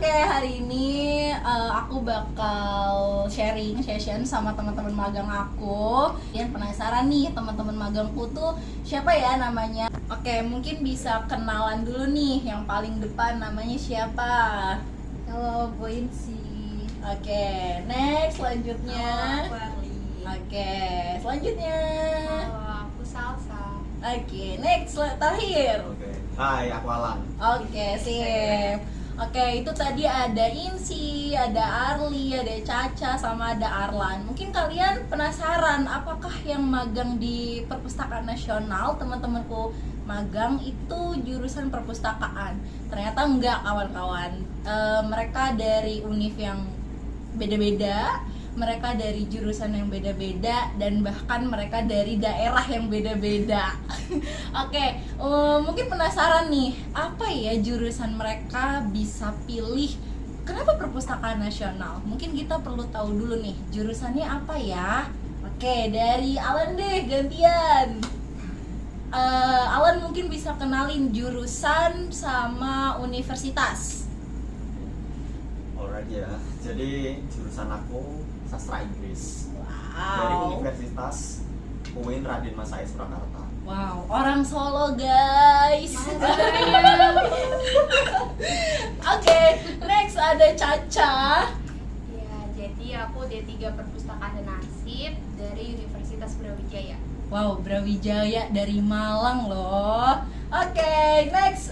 Oke, hari ini aku bakal sharing session sama teman-teman magang aku. Yang penasaran nih teman-teman magangku tuh siapa ya namanya? Oke, mungkin bisa kenalan dulu nih. Yang paling depan namanya siapa? Halo, Bu Insi. Oke, next selanjutnya. Halo, aku Arli. Oke, selanjutnya. Halo, aku Salsa. Oke, next terakhir. Oke. Hai, aku Alan. Oke, sip. Oke, itu tadi ada Insi, ada Arli, ada Caca, sama ada Arlan. Mungkin kalian penasaran apakah yang magang di Perpustakaan Nasional, teman-temanku magang itu jurusan perpustakaan. Ternyata enggak, kawan-kawan. Mereka dari univ yang beda-beda, mereka dari jurusan yang beda-beda, dan bahkan mereka dari daerah yang beda-beda. Oke, mungkin penasaran nih, apa ya jurusan mereka bisa pilih? Kenapa Perpustakaan Nasional? Mungkin kita perlu tahu dulu nih, jurusannya apa ya? Oke, dari Alan deh, gantian. Alan mungkin bisa kenalin jurusan sama universitas. Alright ya. Jadi jurusan aku sastra Inggris dari Wow. Universitas UIN Raden Masaya Surakarta. Wow, orang Solo guys. Oke, next ada Caca. Ya, jadi aku D3 Perpustakaan dan Arsip dari Universitas Brawijaya. Wow, Brawijaya dari Malang loh. Oke, next.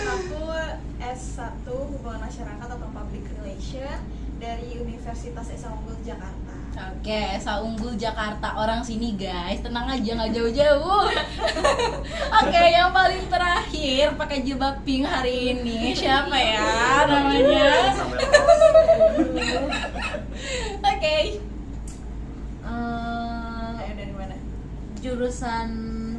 Aku S1 Hubungan Masyarakat atau Public Relation dari Universitas Esa Unggul Jakarta. Oke, Esa Unggul Jakarta, orang sini guys, tenang aja nggak jauh-jauh. Oke, yang paling terakhir pakai jilbab pink hari ini siapa ya namanya? Sampai Oke. Ayo dari mana? Jurusan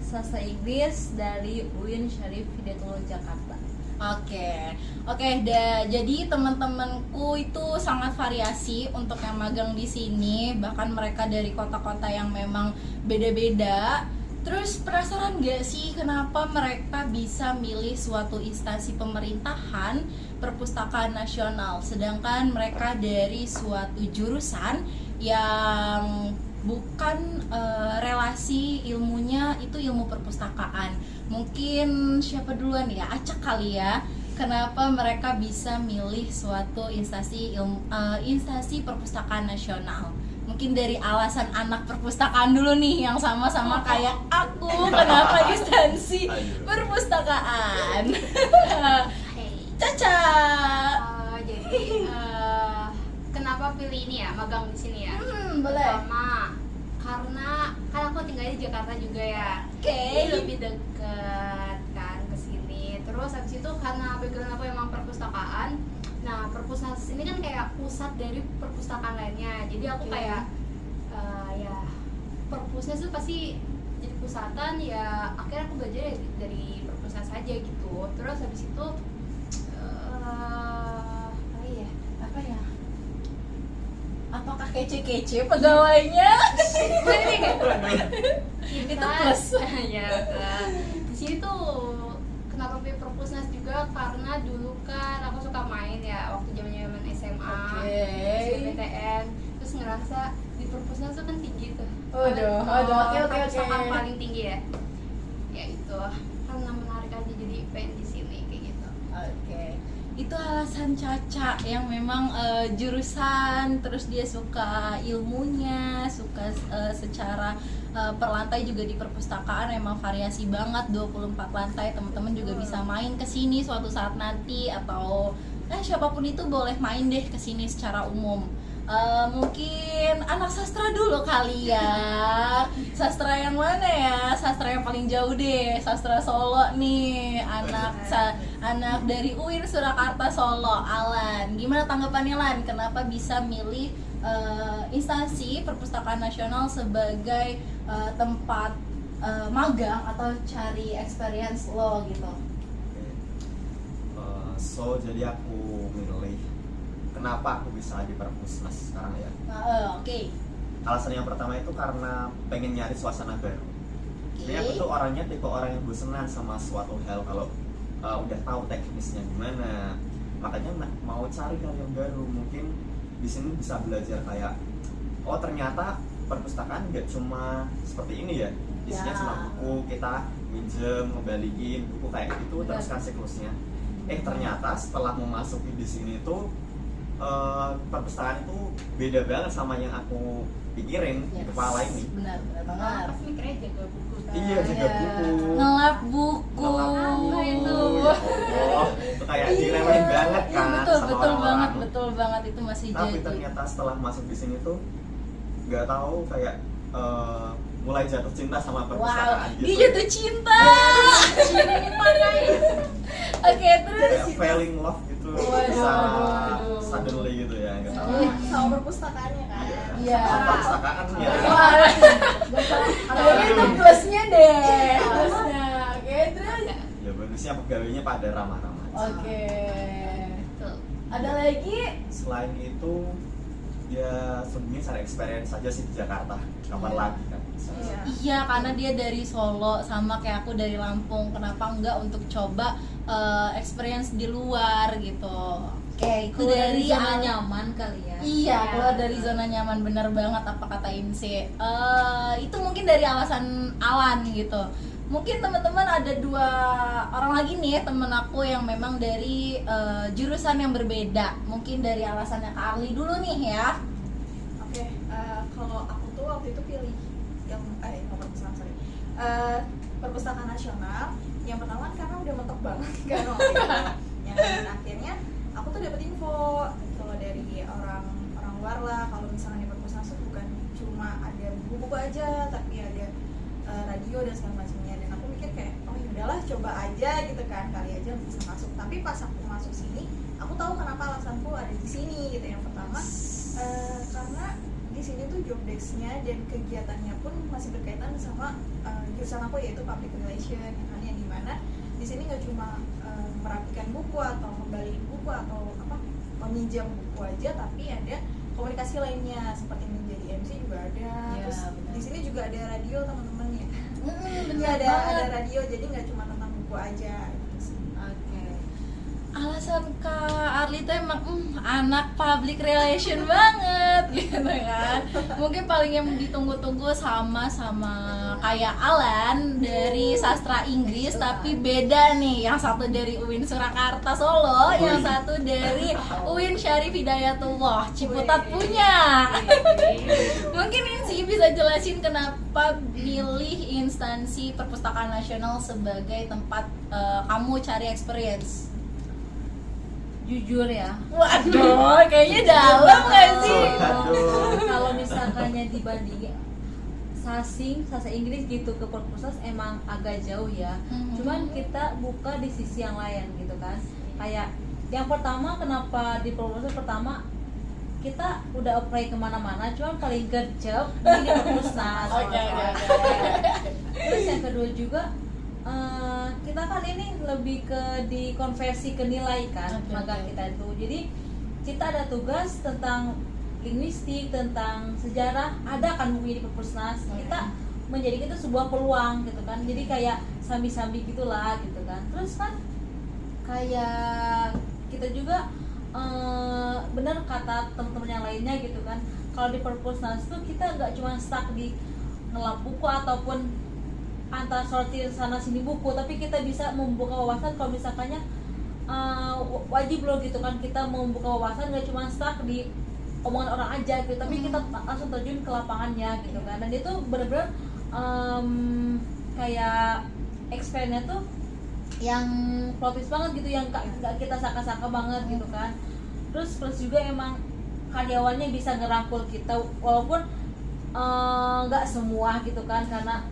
Sastra Inggris dari UIN Syarif Hidayatullah Jakarta. Oke, jadi teman-temanku itu sangat variasi untuk yang magang di sini, bahkan mereka dari kota-kota yang memang beda-beda. Terus penasaran gak sih kenapa mereka bisa milih suatu instansi pemerintahan Perpustakaan Nasional, sedangkan mereka dari suatu jurusan yang bukan relasi ilmunya itu ilmu perpustakaan. Mungkin siapa duluan ya? Acak kali ya. Kenapa mereka bisa milih suatu instansi perpustakaan nasional? Mungkin dari alasan anak perpustakaan dulu nih, yang sama-sama kayak aku. Kenapa instansi perpustakaan? Hey. Caca. Jadi kenapa pilih ini ya, magang di sini ya? Boleh. Pertama, karena kan aku tinggal di Jakarta juga ya. Oke. Jadi lebih dekat kan ke sini. Terus habis itu karena background aku emang perpustakaan. Nah, perpustakaan ini kan kayak pusat dari perpustakaan lainnya. Jadi aku Oke. kayak ya perpusnya tuh pasti jadi pusatan ya. Akhirnya aku belajar dari perpustakaan saja gitu. Terus habis itu apa ya? Apa ya? Apakah kece-kece pegawainya? Itu plus. Ya, di sini tuh kenapa pilih perpusnas juga karena dulu kan aku suka main ya waktu zaman SMA, SBMPTN, terus ngerasa di perpusnas tuh kan tinggi tuh. Waduh, oke. Perpustakaan paling tinggi ya. Ya itu karena menarik aja jadi pengen di sini kayak gitu. Oke, itu alasan Caca yang memang jurusan, terus dia suka ilmunya, suka secara per lantai juga di perpustakaan emang variasi banget, 24 lantai. Teman-teman juga bisa main ke sini suatu saat nanti, atau siapapun itu boleh main deh ke sini secara umum. Mungkin anak sastra dulu kali ya. Sastra yang mana ya? Sastra yang paling jauh deh, sastra Solo nih. Anak dari UIN Surakarta Solo, Alan. Gimana tanggapannya Lan? Kenapa bisa milih instansi Perpustakaan Nasional sebagai tempat magang atau cari experience lo gitu? Jadi aku milih kenapa aku bisa di Perpusnas sekarang ya. Oke. Alasan yang pertama itu karena pengen nyari suasana baru. Jadi aku tuh orangnya tipe orang yang bosenan sama suatu hal kalau udah tahu teknisnya gimana, makanya mau cari hal yang baru. Mungkin di sini bisa belajar kayak oh ternyata perpustakaan nggak cuma seperti ini ya, isinya cuma buku, kita minjem, ngebalikin buku kayak gitu terus kan siklusnya. Ternyata setelah memasuki di sini tuh perpustakaan itu beda banget sama yang aku pikirin di kepala ini. Benar banget. Pas mikirnya jaga buku. Iya, jaga buku. Ngelap buku. Apa itu? Ya Allah, itu kayak diremehin banget kan sama orang-orang. Betul banget itu masih Tapi jadi. ternyata setelah masuk di sini tuh nggak tahu kayak mulai jatuh cinta sama perpustakaan Dia gitu. jatuh cinta. Oke, terus Kayak falling love gitu bisa suddenly gitu ya, nggak tahu. sama perpustakaannya kan. Iya. Sama perpustakaan ya. Wah, kayaknya itu plusnya deh. Plusnya. Oke, terus. Ya bagusnya pegawainya pada ramah-ramah. Oke. Betul. Ada lagi? Selain itu ya sebenarnya cari experience saja sih di Jakarta. Kapan lagi kan? Iya. Iya, karena dia dari Solo sama kayak aku dari Lampung. Kenapa enggak untuk coba experience di luar gitu. Oke, itu Keluar dari zona awal- nyaman kali ya. Iya, keluar dari zona nyaman, bener banget apa kata Insi. Itu mungkin dari alasan Alan gitu. Mungkin teman-teman ada 2 orang lagi nih temen aku yang memang dari jurusan yang berbeda. Mungkin dari alasannya Kak Arli dulu nih ya. Oke, kalau aku tuh waktu itu pilih yang perpustakaan perpustakaan nasional. Yang pertama karena udah mentok banget kan waktu itu. Yang akhirnya aku tuh dapet info kalau dari orang luar lah, kalau misalnya di perpustakaan tuh bukan cuma ada buku-buku aja, tapi ada radio dan segala macamnya. Dan aku mikir kayak oh ya udahlah coba aja gitu kan, kali aja bisa masuk. Tapi pas aku masuk sini, aku tahu kenapa alasanku ada di sini gitu. Yang pertama karena di sini tuh job desk-nya dan kegiatannya pun masih berkaitan sama jurusan aku, yaitu public relation, yang dimana di sini nggak cuma merapikan buku atau membalikin buku atau meminjam buku aja, tapi ada komunikasi lainnya seperti menjadi MC juga ada. Ya, Terus benar. di sini juga ada radio teman-teman ya. Bener ada banget. radio, jadi nggak cuma tentang buku aja gitu sih. Oke. Alasan Kak Arli tuh emang anak public relation banget gitu kan. Mungkin paling yang ditunggu-tunggu sama kayak Alan dari sastra Inggris, tapi beda nih. Yang satu dari UIN Surakarta Solo, yang satu dari UIN Syarif Hidayatullah Ciputat punya. Mungkin Insi bisa jelasin kenapa milih instansi Perpustakaan Nasional sebagai tempat kamu cari experience. Jujur ya. Waduh, kayaknya dalam gak sih? Kalau misalkannya dibandingin sastra Inggris gitu ke perpustakaan emang agak jauh ya. Cuman kita buka di sisi yang lain gitu kan. Kayak yang pertama, kenapa di perpustakaan pertama kita udah apply kemana-mana, cuman paling gercep ini di perpustakaan. Oke. Terus yang kedua juga kita kan ini lebih ke dikonversi ke nilai kan, Oke. magang kita itu. Jadi kita ada tugas tentang linguistik, tentang sejarah, ada kan bukunya di perpustakaan. Kita menjadikan itu sebuah peluang gitu kan. Jadi kayak sambi-sambi gitulah gitu kan. Terus kan kayak kita juga benar kata teman-teman yang lainnya gitu kan. Kalau di perpustakaan itu kita nggak cuma stuck di ngelap buku ataupun antar sortir sana sini buku, tapi kita bisa membuka wawasan. Kalau misalkannya wajib loh gitu kan, kita membuka wawasan nggak cuma stuck di omongan orang aja gitu, tapi kita langsung terjun ke lapangannya gitu kan. Dan itu benar-benar kayak experience-nya tuh yang plot twist banget gitu, yang nggak kita sangka-sangka banget gitu kan. Terus plus juga emang karyawannya bisa ngerangkul kita, walaupun nggak semua gitu kan, karena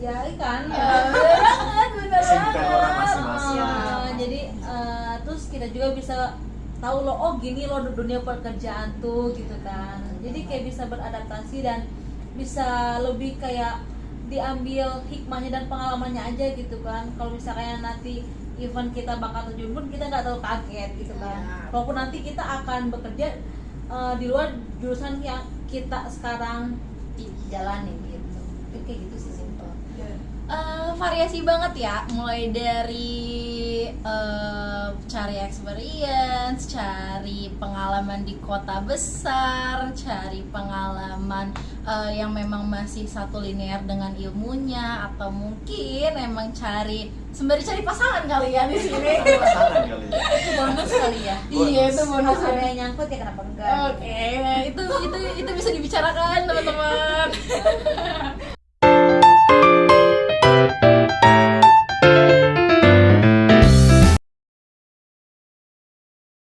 ya kan bener Kesibukan orang banget. masing-masing. jadi terus kita juga bisa tahu loh, oh gini loh dunia pekerjaan tuh gitu kan. Jadi kayak bisa beradaptasi dan bisa lebih kayak diambil hikmahnya dan pengalamannya aja gitu kan. Kalau misalnya nanti event kita bakal terjun pun kita nggak terlalu kaget gitu kan. Walaupun nanti kita akan bekerja di luar jurusan yang kita sekarang jalani gitu. Itu kayak gitu sih, simple. Variasi banget ya, mulai dari cari experience, cari pengalaman di kota besar, cari pengalaman yang memang masih satu linear dengan ilmunya, atau mungkin emang cari sembari cari pasangan kalian di sini. Pasangan kali ya. Itu bonus kali ya. Iya, itu bonus. Kalau ada yang nyangkut ya kenapa enggak? Oke, itu bisa dibicarakan teman-teman.